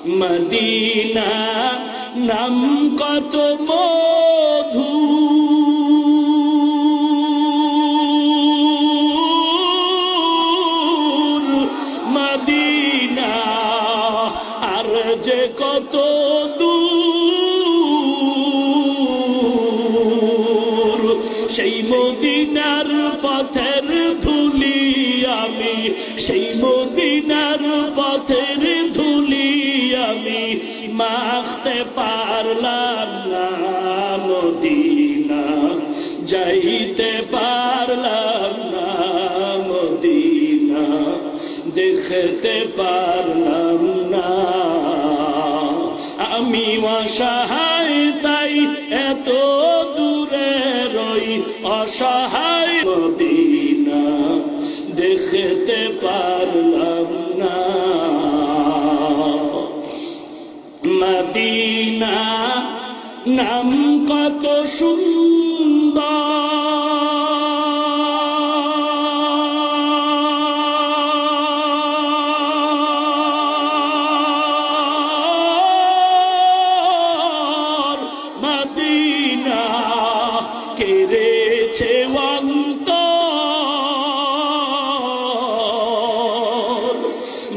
Medina নাম কত মধু, Medina আর যে কত দূর, সেই মদিনার পথের ধুলি আমি, সেই মদিনার পথের ধুলি আমি মাখতে পারলাম না, মদিনা যাইতে পারলাম না, মদিনা দেখতে পারলাম না। আমি অসহায় তাই এত দূরে রই, অসহায় মদিনা দেখতে পারলাম না। মদিনা নাম কত সুন্দর, মদিনা কেড়েছে অন্তর,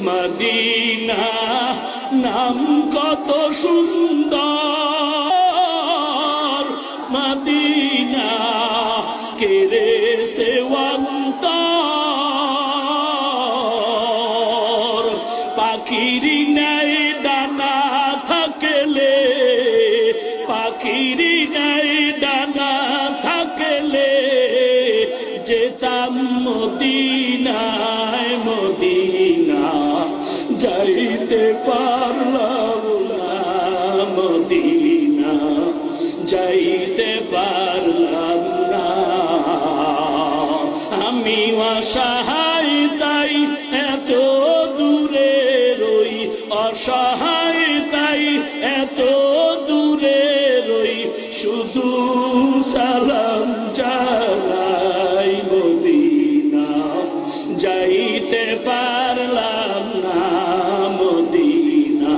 মদিনা নাম কত সুন্দর, মদিনা কেড়েছে অন্তর। পাখির নাই ডানা থাকলে, পাখির নাই ডানা থাকলে যেতাম মদিনায়, মদিনা যাইতে পারলাম না, মদিনা যাইতে পারলাম না। আমি অসহায় তাই এত দূরে রই, অসহায় তাই এত দূরে রই, শুধু সালাম জানাই, মদিনা যাইতে পারলাম না, মদিনা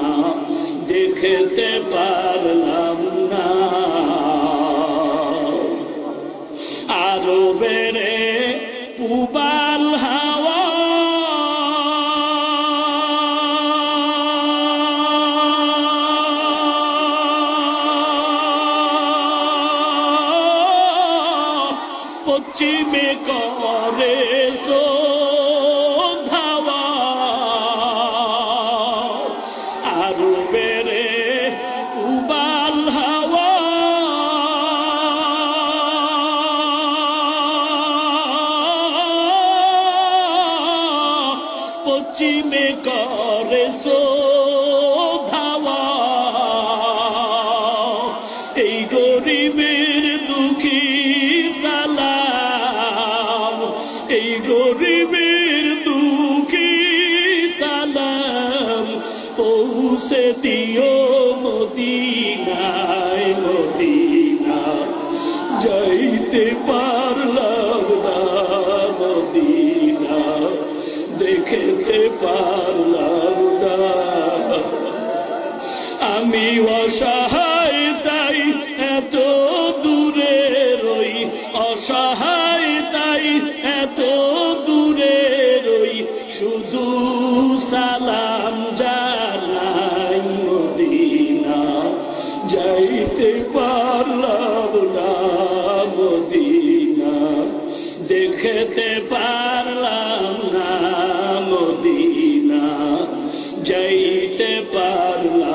দেখতে পারলাম না। আরো বেড়ে পুবাল হাওয়া, পশ্চিমে করে ধাওয়া, আরো বেড়ে উবাল হাওয়া, পশ্চিমে করে ধাওয়া। এই গরিবের দুঃখী সালাম, এই গরিবের দুঃখী সালাম পৌঁছে দিও মদিনায়, মদিনা যাইতে পারলাম না, মদিনা দেখতে পারলাম না। আমি অসহায় তাই এত দূরে রই, অসহায় তাই এত দূরে রই, শুধু সালাম জানাই, মদিনা যাইতে পারলাম না, মদিনা দেখতে পারলাম না, মদিনা যাইতে পারলাম